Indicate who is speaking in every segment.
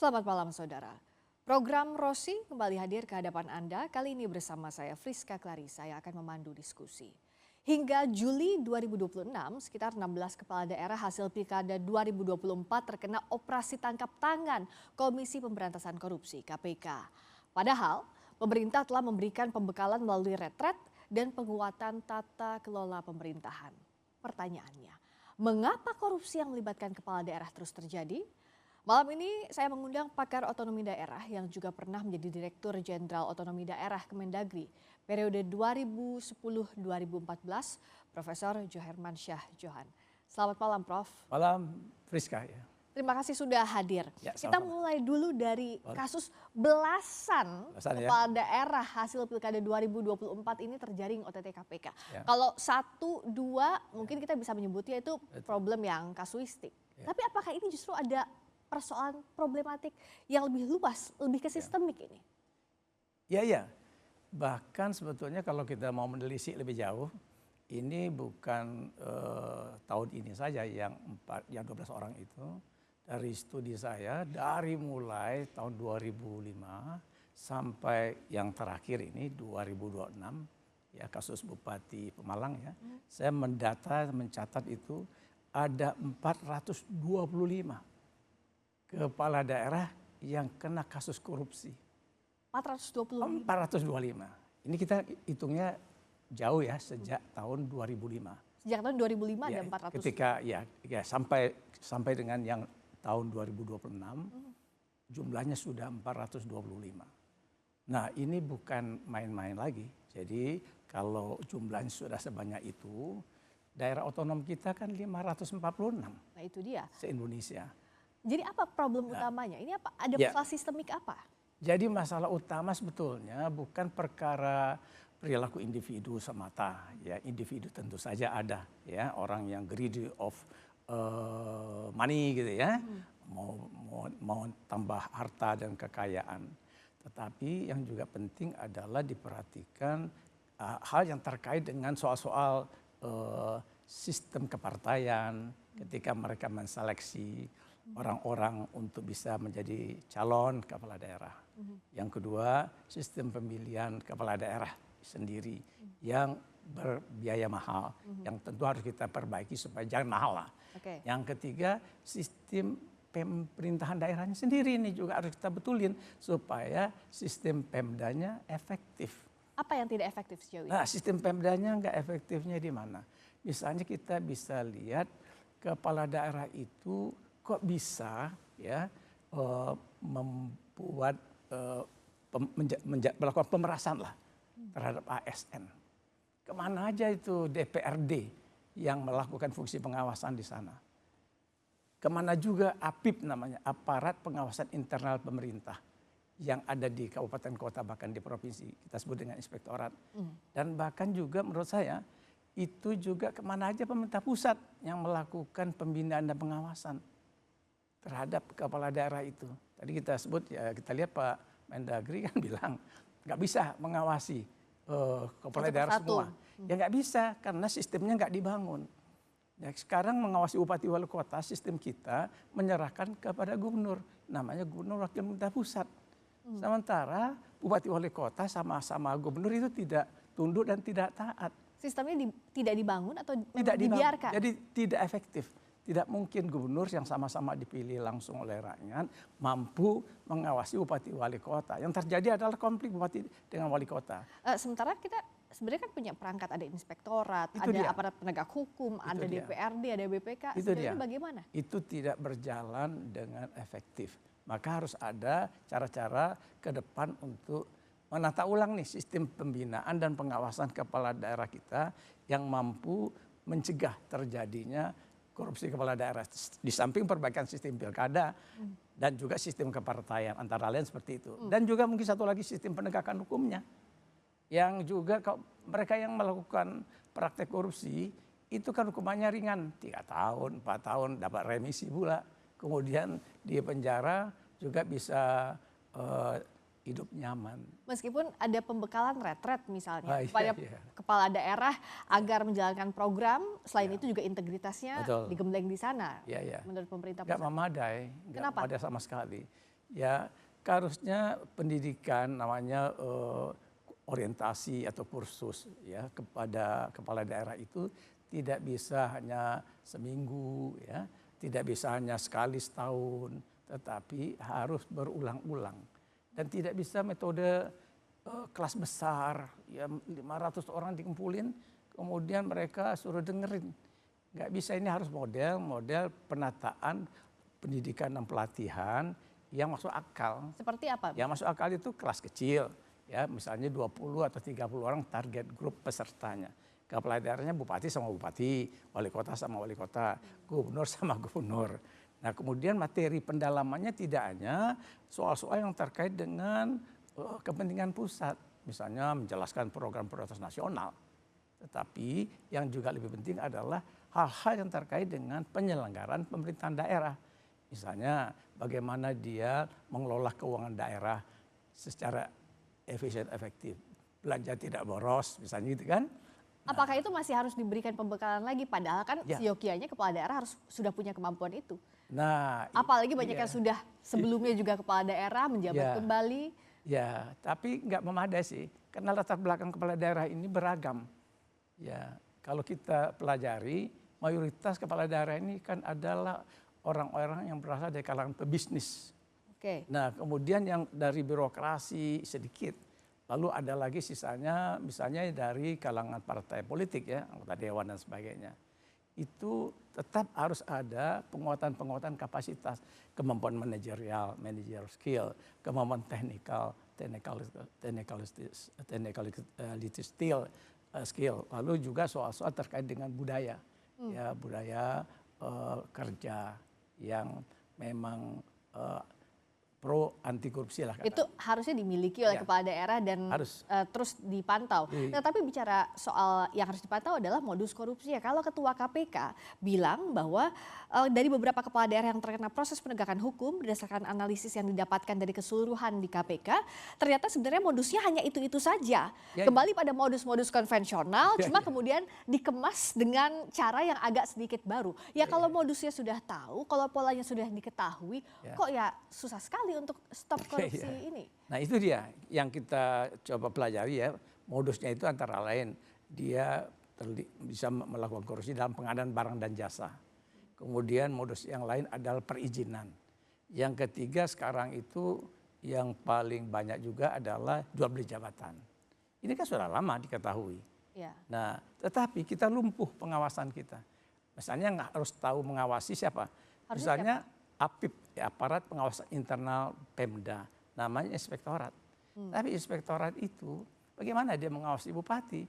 Speaker 1: Selamat malam saudara. Program Rosi kembali hadir ke hadapan Anda. Kali ini bersama saya Friska Clarissa yang akan memandu diskusi. Hingga Juli 2026, sekitar 16 kepala daerah hasil Pilkada 2024 terkena operasi tangkap tangan Komisi Pemberantasan Korupsi (KPK). Padahal pemerintah telah memberikan pembekalan melalui retret dan penguatan tata kelola pemerintahan. Pertanyaannya, mengapa korupsi yang melibatkan kepala daerah terus terjadi? Malam ini saya mengundang pakar otonomi daerah yang juga pernah menjadi Direktur Jenderal Otonomi Daerah Kemendagri periode 2010-2014, Profesor Johermansyah Johan. Selamat malam, Prof.
Speaker 2: Malam, Friska. Ya.
Speaker 1: Terima kasih sudah hadir.
Speaker 2: Ya,
Speaker 1: kita mulai dulu dari kasus belasan kepala daerah hasil Pilkada 2024 ini terjaring OTT KPK. Ya. Kalau 1, 2 mungkin kita bisa menyebutnya itu problem yang kasuistik. Ya. Tapi apakah ini justru ada persoalan problematik yang lebih luas, lebih ke sistemik ini?
Speaker 2: Ya. Bahkan sebetulnya kalau kita mau menelisik lebih jauh, ini bukan tahun ini saja yang 12 orang itu. Dari studi saya, dari mulai tahun 2005 sampai yang terakhir ini 2026, ya kasus Bupati Pemalang ya. Saya mencatat itu ada 425 kepala daerah yang kena kasus korupsi. 425. Ini kita hitungnya jauh ya, sejak tahun 2005.
Speaker 1: Sejak tahun 2005 ya, ada 400.
Speaker 2: Ketika ya sampai dengan yang tahun 2026 jumlahnya sudah 425. Nah, ini bukan main-main lagi. Jadi kalau jumlahnya sudah sebanyak itu, daerah otonom kita kan 546.
Speaker 1: Nah, itu dia.
Speaker 2: Se-Indonesia.
Speaker 1: Jadi apa problem utamanya? Ini apa? Ada masalah sistemik apa?
Speaker 2: Jadi masalah utama sebetulnya bukan perkara perilaku individu semata. Ya, individu tentu saja ada, ya orang yang greedy of money gitu ya, mau tambah harta dan kekayaan. Tetapi yang juga penting adalah diperhatikan hal yang terkait dengan soal-soal sistem kepartaian ketika mereka menseleksi orang-orang untuk bisa menjadi calon kepala daerah. Yang kedua, sistem pemilihan kepala daerah sendiri yang berbiaya mahal, yang tentu harus kita perbaiki supaya jangan mahal lah. Yang ketiga, sistem pemerintahan daerahnya sendiri ini juga harus kita betulin supaya sistem pemdanya efektif.
Speaker 1: Apa yang tidak efektif sejauh ini?
Speaker 2: Nah, sistem pemdanya nggak efektifnya di mana? Misalnya kita bisa lihat kepala daerah itu kok bisa ya membuat melakukan pemerasan lah terhadap ASN. Kemana aja itu DPRD yang melakukan fungsi pengawasan di sana? Kemana juga APIP namanya, aparat pengawasan internal pemerintah yang ada di kabupaten kota bahkan di provinsi, kita sebut dengan inspektorat. Dan bahkan juga menurut saya itu juga kemana aja pemerintah pusat yang melakukan pembinaan dan pengawasan terhadap kepala daerah itu. Tadi kita sebut ya, kita lihat Pak Mendagri kan bilang nggak bisa mengawasi kepala daerah semua. Ya nggak bisa karena sistemnya nggak dibangun. Ya, sekarang mengawasi bupati wali kota, sistem kita menyerahkan kepada gubernur, namanya gubernur wakil pemerintah pusat. Sementara bupati wali kota sama-sama gubernur itu tidak tunduk dan tidak taat.
Speaker 1: Sistemnya tidak dibangun atau
Speaker 2: tidak
Speaker 1: dibiarkan?
Speaker 2: Jadi tidak efektif. Tidak mungkin gubernur yang sama-sama dipilih langsung oleh rakyat mampu mengawasi bupati wali kota. Yang terjadi adalah konflik bupati dengan wali kota.
Speaker 1: Sementara kita sebenarnya kan punya perangkat, ada inspektorat, ada aparat penegak hukum, ada DPRD, ada BPK. Sebenarnya bagaimana?
Speaker 2: Itu tidak berjalan dengan efektif. Maka harus ada cara-cara ke depan untuk menata ulang nih sistem pembinaan dan pengawasan kepala daerah kita yang mampu mencegah terjadinya korupsi kepala daerah. Di samping perbaikan sistem pilkada dan juga sistem kepartaian antara lain seperti itu. Dan juga mungkin satu lagi sistem penegakan hukumnya. Yang juga mereka yang melakukan praktek korupsi itu kan hukumannya ringan. 3 tahun, 4 tahun dapat remisi pula. Kemudian di penjara juga bisa hidup nyaman.
Speaker 1: Meskipun ada pembekalan retret misalnya kepada kepala daerah agar menjalankan program, selain itu juga integritasnya digembleng di sana. Menurut pemerintah pusat.
Speaker 2: Nggak memadai,
Speaker 1: Kenapa?
Speaker 2: Nggak memadai sama sekali. ya harusnya pendidikan namanya orientasi atau kursus ya kepada kepala daerah itu tidak bisa hanya seminggu ya, tidak bisa hanya sekali setahun, tetapi harus berulang-ulang dan tidak bisa metode kelas besar ya 500 orang dikumpulin kemudian mereka suruh dengerin. Nggak bisa, ini harus model penataan pendidikan dan pelatihan yang masuk akal.
Speaker 1: Seperti apa?
Speaker 2: Yang masuk akal itu kelas kecil, ya misalnya 20 atau 30 orang target grup pesertanya. Kepala daerahnya bupati sama bupati, wali kota sama wali kota, gubernur sama gubernur. Nah kemudian materi pendalamannya tidak hanya soal-soal yang terkait dengan kepentingan pusat. Misalnya menjelaskan program prioritas nasional. Tetapi yang juga lebih penting adalah hal-hal yang terkait dengan penyelenggaraan pemerintahan daerah. Misalnya bagaimana dia mengelola keuangan daerah secara efisien efektif. Belanja tidak boros misalnya gitu kan.
Speaker 1: Apakah itu masih harus diberikan pembekalan lagi? Padahal kan seyogianya kepala daerah harus sudah punya kemampuan itu.
Speaker 2: Nah,
Speaker 1: apalagi banyak yang sudah sebelumnya juga kepala daerah menjabat kembali.
Speaker 2: Ya, tapi nggak memadai sih. Karena latar belakang kepala daerah ini beragam. Ya, kalau kita pelajari, mayoritas kepala daerah ini kan adalah orang-orang yang berasal dari kalangan pebisnis.
Speaker 1: Oke.
Speaker 2: Nah, kemudian yang dari birokrasi sedikit. Lalu ada lagi sisanya misalnya dari kalangan partai politik ya, anggota dewan dan sebagainya. Itu tetap harus ada penguatan kapasitas, kemampuan manajerial, managerial skill, kemampuan technicality skill, lalu juga soal-soal terkait dengan budaya, ya budaya kerja yang memang pro anti korupsi lah.
Speaker 1: Itu harusnya dimiliki oleh kepala daerah dan terus dipantau. Nah tapi bicara soal yang harus dipantau adalah modus korupsi ya. Kalau Ketua KPK bilang bahwa dari beberapa kepala daerah yang terkena proses penegakan hukum berdasarkan analisis yang didapatkan dari keseluruhan di KPK, ternyata sebenarnya modusnya hanya itu-itu saja. Kembali pada modus-modus konvensional, cuma kemudian dikemas dengan cara yang agak sedikit baru. Ya kalau modusnya sudah tahu, kalau polanya sudah diketahui, kok ya susah sekali untuk stop korupsi ini.
Speaker 2: Nah itu dia yang kita coba pelajari ya, modusnya itu antara lain dia bisa melakukan korupsi dalam pengadaan barang dan jasa. Kemudian modus yang lain adalah perizinan. Yang ketiga sekarang itu yang paling banyak juga adalah jual beli jabatan. Ini kan sudah lama diketahui.
Speaker 1: Ya.
Speaker 2: Nah tetapi kita lumpuh pengawasan kita. Misalnya nggak harus tahu mengawasi siapa. Misalnya APIP, aparat pengawasan internal Pemda, namanya inspektorat. Tapi inspektorat itu bagaimana dia mengawasi bupati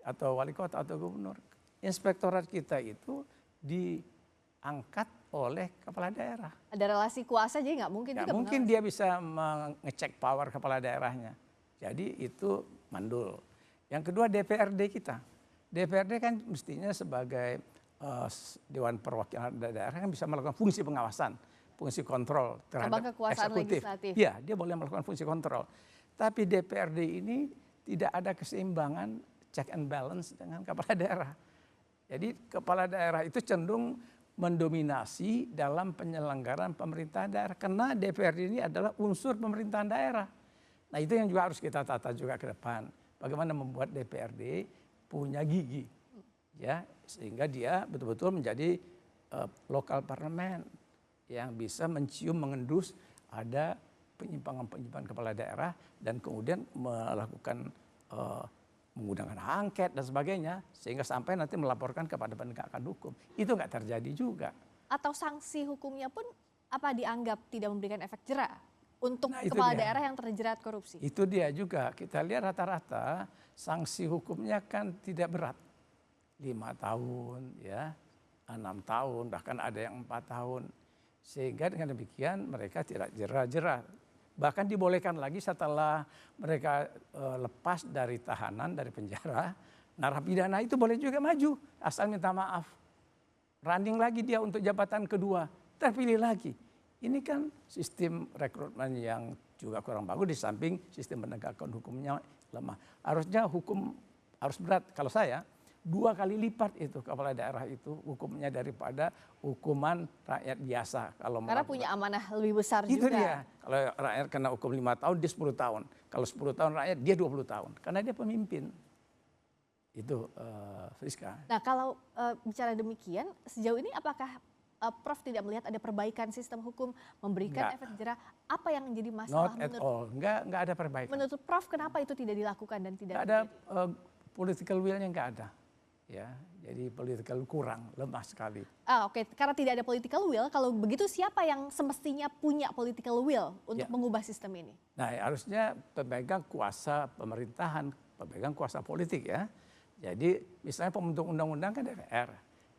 Speaker 2: atau wali kota atau gubernur? Inspektorat kita itu diangkat oleh kepala daerah.
Speaker 1: Ada relasi kuasa jadi nggak mungkin.
Speaker 2: Nggak mungkin dia bisa mengecek power kepala daerahnya. Jadi itu mandul. Yang kedua DPRD kita. DPRD kan mestinya sebagai Dewan Perwakilan Daerah kan bisa melakukan fungsi pengawasan, fungsi kontrol terhadap eksekutif. Iya, dia boleh melakukan fungsi kontrol. Tapi DPRD ini tidak ada keseimbangan check and balance dengan kepala daerah. Jadi kepala daerah itu cenderung mendominasi dalam penyelenggaraan pemerintahan daerah karena DPRD ini adalah unsur pemerintahan daerah. Nah, itu yang juga harus kita tata juga ke depan. Bagaimana membuat DPRD punya gigi. Ya, sehingga dia betul-betul menjadi lokal parlemen yang bisa mencium mengendus ada penyimpangan-penyimpangan kepala daerah dan kemudian melakukan menggunakan angket dan sebagainya sehingga sampai nanti melaporkan kepada penegakan hukum. Itu nggak terjadi juga.
Speaker 1: Atau sanksi hukumnya pun apa dianggap tidak memberikan efek jera untuk kepala daerah yang terjerat korupsi? Itu
Speaker 2: dia juga. Kita lihat rata-rata sanksi hukumnya kan tidak berat. 5 tahun, ya, 6 tahun, bahkan ada yang 4 tahun. Sehingga dengan demikian mereka tidak jera-jera. Bahkan dibolehkan lagi setelah mereka lepas dari tahanan, dari penjara, narapidana itu boleh juga maju, asal minta maaf. Running lagi dia untuk jabatan kedua, terpilih lagi. Ini kan sistem rekrutmen yang juga kurang bagus, di samping sistem penegakan hukumnya lemah. Harusnya hukum harus berat, kalau saya, 2 kali lipat itu kepala daerah itu hukumnya daripada hukuman rakyat biasa. Kalau
Speaker 1: Karena punya amanah lebih besar
Speaker 2: itu
Speaker 1: juga.
Speaker 2: dia. Kalau rakyat kena hukum 5 tahun, dia 10 tahun. Kalau 10 tahun rakyat, dia 20 tahun. Karena dia pemimpin. Itu Friska.
Speaker 1: Nah kalau bicara demikian, sejauh ini apakah Prof tidak melihat ada perbaikan sistem hukum, memberikan efek jerah? Apa yang menjadi masalah
Speaker 2: Not at all. Enggak ada perbaikan.
Speaker 1: menurut Prof kenapa itu tidak dilakukan dan tidak
Speaker 2: Enggak ada political will-nya, enggak ada. Ya, jadi political kurang, lemah sekali.
Speaker 1: Oke, karena tidak ada political will, kalau begitu siapa yang semestinya punya political will untuk mengubah sistem ini?
Speaker 2: Nah, harusnya pemegang kuasa pemerintahan, pemegang kuasa politik ya. Jadi misalnya pembentuk undang-undang kan DPR.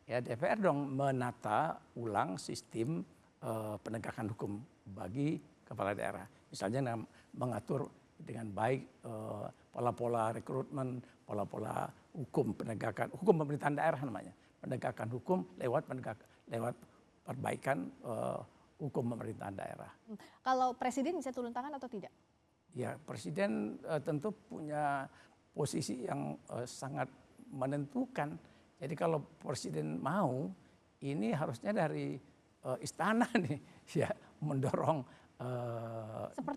Speaker 2: Ya DPR dong menata ulang sistem penegakan hukum bagi kepala daerah. Misalnya mengatur dengan baik pola-pola rekrutmen, pola-pola hukum penegakan hukum pemerintahan daerah namanya, penegakan hukum lewat perbaikan hukum pemerintahan daerah.
Speaker 1: Kalau presiden bisa turun tangan atau tidak?
Speaker 2: Ya presiden tentu punya posisi yang sangat menentukan. Jadi kalau presiden mau, ini harusnya dari istana nih ya mendorong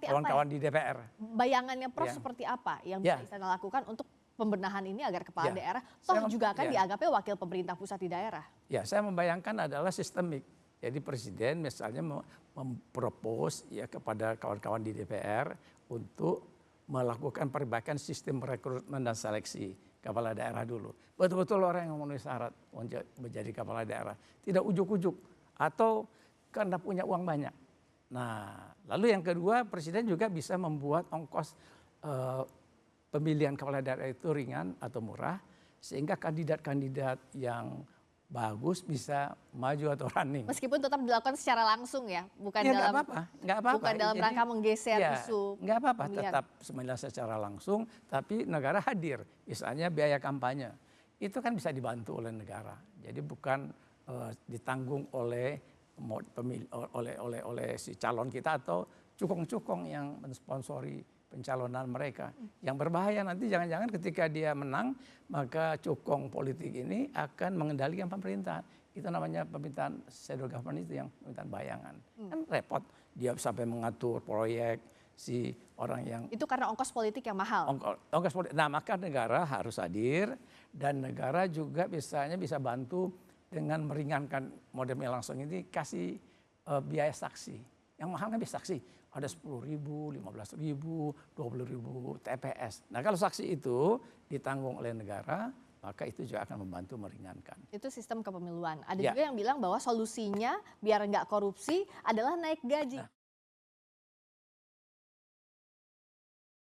Speaker 2: kawan-kawan di DPR.
Speaker 1: Bayangannya Prof seperti apa yang bisa istana lakukan untuk pembenahan ini agar kepala daerah toh juga kan dianggapnya wakil pemerintah pusat di daerah? Ya,
Speaker 2: saya membayangkan adalah sistemik. Jadi presiden misalnya mempropos ya kepada kawan-kawan di DPR untuk melakukan perbaikan sistem rekrutmen dan seleksi kepala daerah dulu. Betul-betul orang yang memenuhi syarat menjadi kepala daerah. Tidak ujuk-ujuk atau karena punya uang banyak. Nah, lalu yang kedua presiden juga bisa membuat ongkos pemilihan kepala daerah itu ringan atau murah sehingga kandidat-kandidat yang bagus bisa maju atau running.
Speaker 1: Meskipun tetap dilakukan secara langsung ya, bukan
Speaker 2: nggak apa-apa.
Speaker 1: Bukan dalam rangka menggeser isu.
Speaker 2: Nggak apa-apa, tetap sebenarnya secara langsung, tapi negara hadir. Misalnya biaya kampanye, itu kan bisa dibantu oleh negara. Jadi bukan ditanggung oleh si calon kita atau cukong-cukong yang mensponsori pencalonan mereka. Yang berbahaya nanti jangan-jangan ketika dia menang, maka cukong politik ini akan mengendalikan pemerintahan. Itu namanya pemerintahan shadow government, itu yang pemerintahan bayangan. Kan repot, dia sampai mengatur proyek si orang yang...
Speaker 1: Itu karena ongkos politik yang mahal?
Speaker 2: Ongkos politik. Nah maka negara harus hadir dan negara juga misalnya bisa bantu dengan meringankan modelnya langsung ini, kasih biaya saksi. Yang mahal kan biaya saksi. Ada 10.000, 15.000, 20.000 TPS. Nah kalau saksi itu ditanggung oleh negara, maka itu juga akan membantu meringankan.
Speaker 1: Itu sistem kepemiluan. Ada juga yang bilang bahwa solusinya biar nggak korupsi adalah naik gaji.